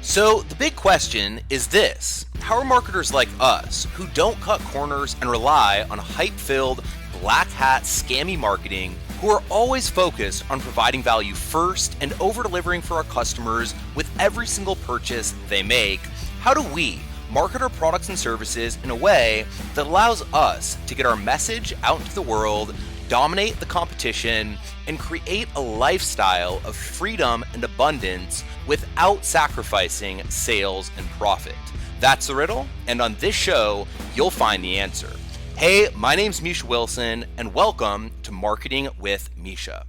So the big question is this: how are marketers like us, who don't cut corners and rely on hype-filled, black hat, scammy marketing, who are always focused on providing value first and over-delivering for our customers with every single purchase they make, how do we market our products and services in a way that allows us to get our message out into the world, dominate the competition, and create a lifestyle of freedom and abundance without sacrificing sales and profit? That's the riddle, and on this show, you'll find the answer. Hey, my name's Misha Wilson, and welcome to Marketing with Misha.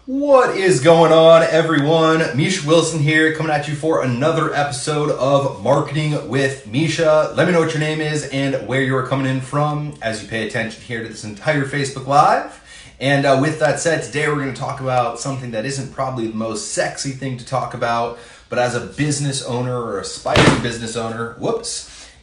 What is going on, everyone? Misha Wilson here, coming at you for another episode of Marketing with Misha. Let me know what your name is and where you are coming in from as you pay attention here to this entire Facebook Live. And with that said, today we're going to talk about something that isn't probably the most sexy thing to talk about, but as a business owner or aspiring business owner,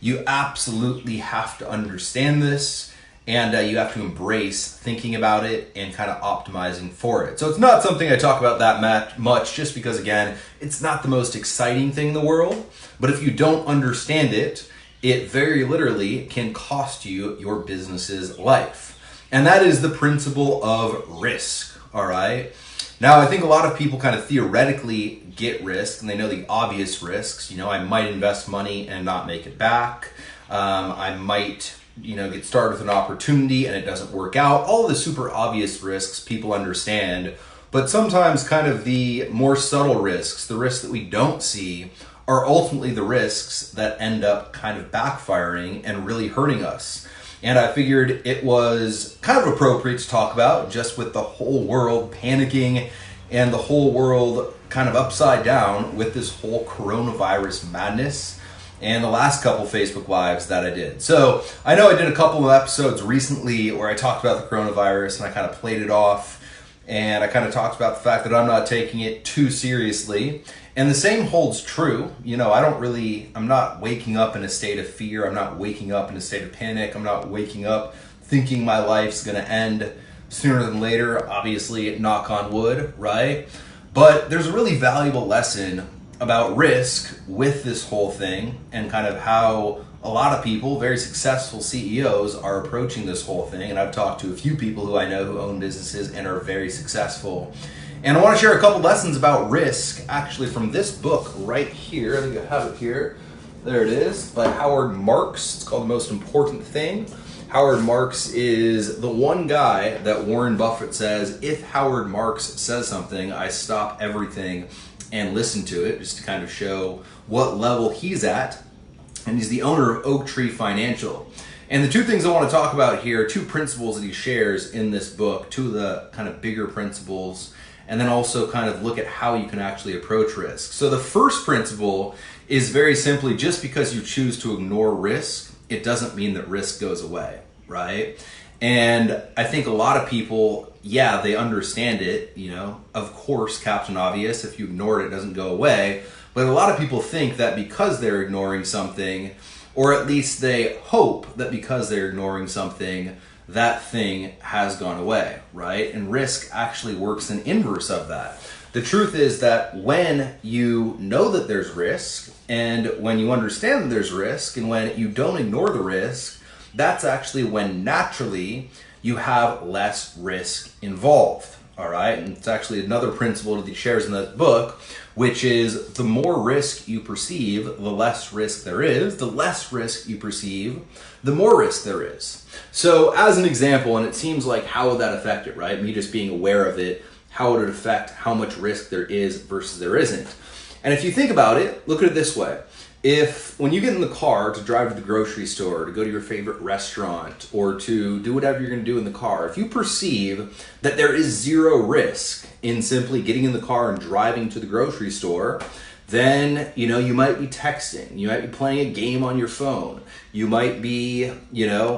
you absolutely have to understand this, and you have to embrace thinking about it and kind of optimizing for it. So it's not something I talk about that much just because, again, it's not the most exciting thing in the world, but if you don't understand it, it very literally can cost you your business's life. And that is the principle of risk, all right? Now, I think a lot of people kind of theoretically get risk, and they know the obvious risks. You know, I might invest money and not make it back. I might, get started with an opportunity and it doesn't work out. All the super obvious risks people understand, but sometimes kind of the more subtle risks, the risks that we don't see, are ultimately the risks that end up kind of backfiring and really hurting us. And I figured it was kind of appropriate to talk about, just with the whole world panicking and the whole world kind of upside down with this whole coronavirus madness and the last couple Facebook Lives that I did. So I know I did a couple of episodes recently where I talked about the coronavirus and I kind of played it off, and I kind of talked about the fact that I'm not taking it too seriously. And the same holds true. I'm not waking up in a state of fear. I'm not waking up in a state of panic. I'm not waking up thinking my life's going to end sooner than later. Obviously, knock on wood, right? But there's a really valuable lesson about risk with this whole thing and kind of how a lot of people, very successful CEOs, are approaching this whole thing. And I've talked to a few people who I know who own businesses and are very successful. And I want to share a couple lessons about risk, actually, from this book right here. I think I have it here. There it is, by Howard Marks. It's called The Most Important Thing. Howard Marks is the one guy that Warren Buffett says, if Howard Marks says something, I stop everything and listen to it, just to kind of show what level he's at. And he's the owner of Oak Tree Financial. And the two things I want to talk about here, two principles that he shares in this book, two of the kind of bigger principles, and then also kind of look at how you can actually approach risk. So the first principle is very simply, just because you choose to ignore risk, it doesn't mean that risk goes away, right? And I think a lot of people, they understand it, of course, Captain Obvious, if you ignore it, it doesn't go away. But a lot of people think that because they're ignoring something, or at least they hope that because they're ignoring something, that thing has gone away, right? And risk actually works in inverse of that. The truth is that when you know that there's risk, and when you understand that there's risk, and when you don't ignore the risk, that's actually when naturally you have less risk involved, all right? And it's actually another principle that he shares in that book, which is the more risk you perceive, the less risk there is. The less risk you perceive, the more risk there is. So as an example, and it seems like how would that affect it, right? Me just being aware of it, how would it affect how much risk there is versus there isn't? And if you think about it, look at it this way. If when you get in the car to drive to the grocery store, to go to your favorite restaurant, or to do whatever you're going to do in the car, if you perceive that there is zero risk in simply getting in the car and driving to the grocery store, then, you might be texting, you might be playing a game on your phone, you might be,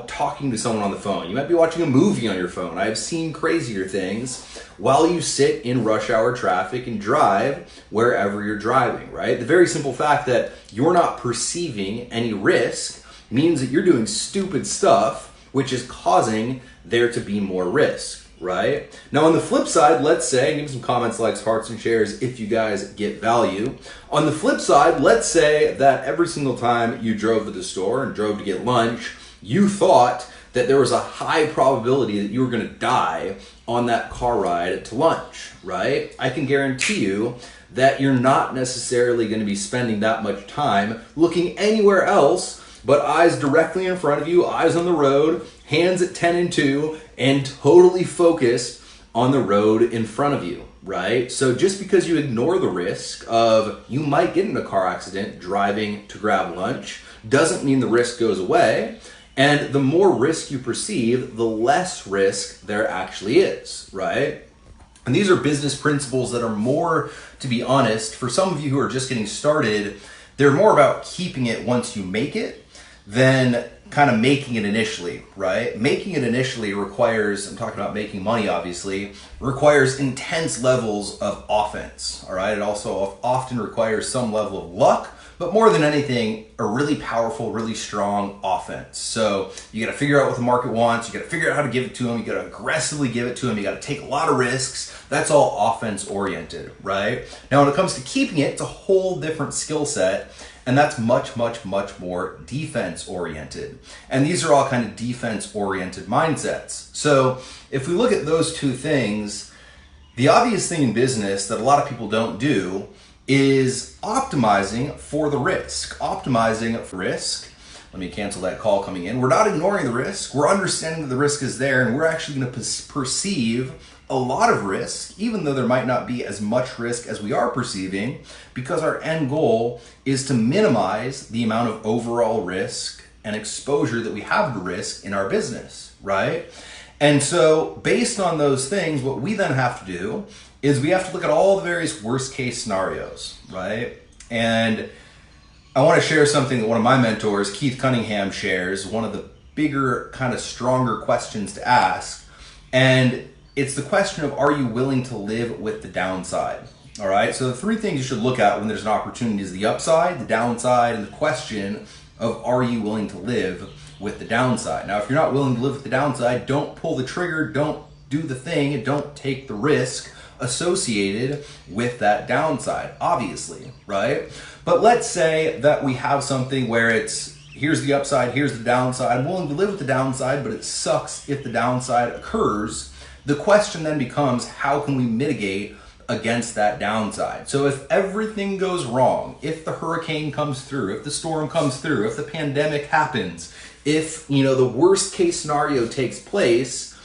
talking to someone on the phone, you might be watching a movie on your phone. I've seen crazier things while you sit in rush hour traffic and drive wherever you're driving, right? The very simple fact that you're not perceiving any risk means that you're doing stupid stuff, which is causing there to be more risk. right? Now on the flip side, let's say, give me some comments, likes, hearts, and shares if you guys get value. On the flip side, let's say that every single time you drove to the store and drove to get lunch, you thought that there was a high probability that you were gonna die on that car ride to lunch, right? I can guarantee you that you're not necessarily gonna be spending that much time looking anywhere else but eyes directly in front of you, eyes on the road, hands at 10 and 2, and totally focused on the road in front of you, right? So just because you ignore the risk of you might get in a car accident driving to grab lunch doesn't mean the risk goes away. And the more risk you perceive, the less risk there actually is, right? And these are business principles that are more, to be honest, for some of you who are just getting started, they're more about keeping it once you make it than kind of making it initially, right? Making it initially requires, I'm talking about making money obviously, requires intense levels of offense, all right? It also often requires some level of luck, but more than anything, a really powerful, really strong offense. So you gotta figure out what the market wants, you gotta figure out how to give it to them, you gotta aggressively give it to them, you gotta take a lot of risks. That's all offense oriented, right? Now when it comes to keeping it, it's a whole different skill set, and that's much, much, much more defense oriented. And these are all kind of defense oriented mindsets. So if we look at those two things, the obvious thing in business that a lot of people don't do is optimizing for the risk. Optimizing for risk. Let me cancel that call coming in. We're not ignoring the risk. We're understanding that the risk is there, and we're actually going to perceive a lot of risk, even though there might not be as much risk as we are perceiving, because our end goal is to minimize the amount of overall risk and exposure that we have to risk in our business, right? And so based on those things, what we then have to do is we have to look at all the various worst case scenarios, right? And I want to share something that one of my mentors, Keith Cunningham, shares, one of the bigger, kind of stronger questions to ask. And it's the question of, are you willing to live with the downside? All right, so the three things you should look at when there's an opportunity is the upside, the downside, and the question of, are you willing to live with the downside? Now, if you're not willing to live with the downside, don't pull the trigger, don't do the thing, and don't take the risk associated with that downside, obviously, right? But let's say that we have something where it's, here's the upside, here's the downside. I'm willing to live with the downside, but it sucks if the downside occurs. The question then becomes, how can we mitigate against that downside? So if everything goes wrong, if the hurricane comes through, if the storm comes through, if the pandemic happens, if the worst case scenario takes place,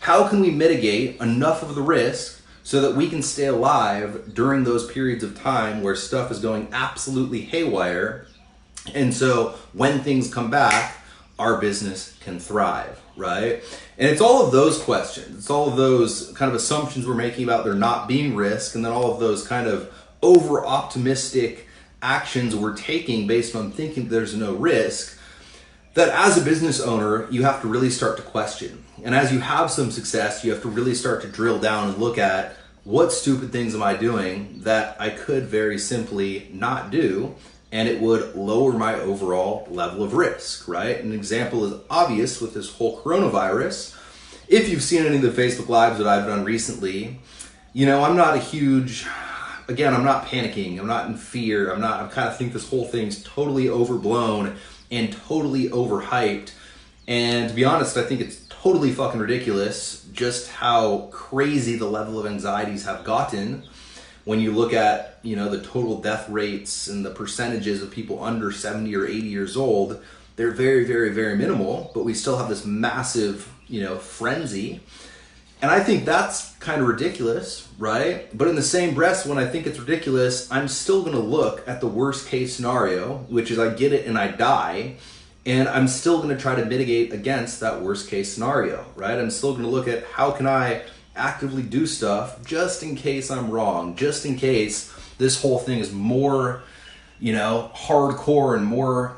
how can we mitigate enough of the risk so that we can stay alive during those periods of time where stuff is going absolutely haywire? And so when things come back, our business can thrive, right? And it's all of those questions. It's all of those kind of assumptions we're making about there not being risk, and then all of those kind of over-optimistic actions we're taking based on thinking there's no risk, that as a business owner, you have to really start to question. And as you have some success, you have to really start to drill down and look at, what stupid things am I doing that I could very simply not do, and it would lower my overall level of risk, right? An example is obvious with this whole coronavirus. If you've seen any of the Facebook Lives that I've done recently, I'm not I'm not panicking, I'm not in fear, I kind of think this whole thing's totally overblown and totally overhyped. And to be honest, I think it's totally fucking ridiculous just how crazy the level of anxieties have gotten. When you look at, the total death rates and the percentages of people under 70 or 80 years old, they're very, very, very minimal, but we still have this massive, frenzy. And I think that's kind of ridiculous, right? But in the same breath, when I think it's ridiculous, I'm still going to look at the worst case scenario, which is I get it and I die, and I'm still going to try to mitigate against that worst case scenario, right? I'm still going to look at, how can I actively do stuff just in case I'm wrong, just in case this whole thing is more, hardcore and more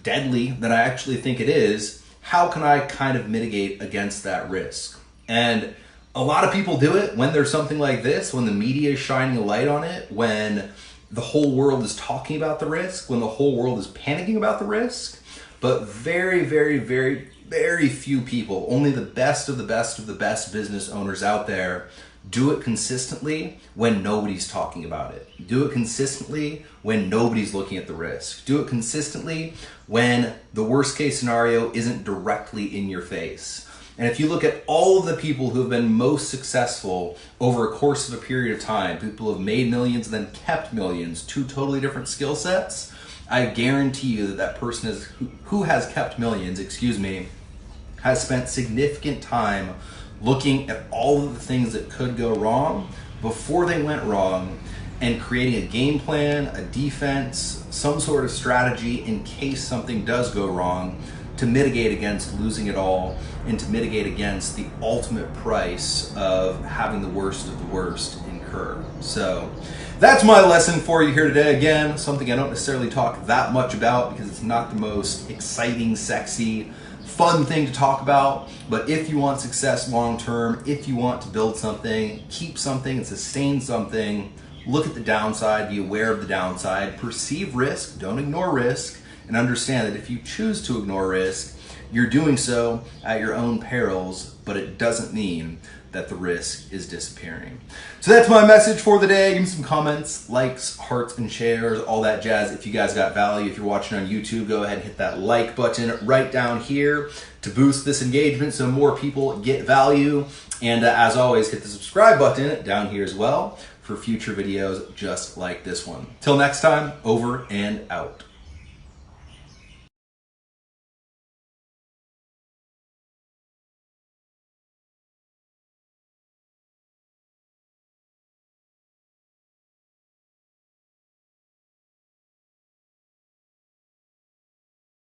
deadly than I actually think it is. How can I kind of mitigate against that risk? And a lot of people do it when there's something like this, when the media is shining a light on it, when the whole world is talking about the risk, when the whole world is panicking about the risk. But very, very, very very few people, only the best of the best of the best business owners out there do it consistently when nobody's talking about it. Do it consistently when nobody's looking at the risk. Do it consistently when the worst case scenario isn't directly in your face. And if you look at all of the people who have been most successful over a course of a period of time, people who have made millions and then kept millions, two totally different skill sets, I guarantee you that that person who has kept millions, has spent significant time looking at all of the things that could go wrong before they went wrong and creating a game plan, a defense, some sort of strategy in case something does go wrong to mitigate against losing it all and to mitigate against the ultimate price of having the worst of the worst incur. So that's my lesson for you here today. Again, something I don't necessarily talk that much about because it's not the most exciting, sexy, fun thing to talk about, but if you want success long term, if you want to build something, keep something and sustain something, look at the downside, be aware of the downside, perceive risk, don't ignore risk, and understand that if you choose to ignore risk, you're doing so at your own perils, but it doesn't mean that the risk is disappearing. So that's my message for the day. Give me some comments, likes, hearts, and shares, all that jazz. If you guys got value, if you're watching on YouTube, go ahead and hit that like button right down here to boost this engagement so more people get value. And as always, hit the subscribe button down here as well for future videos just like this one. Till next time, over and out.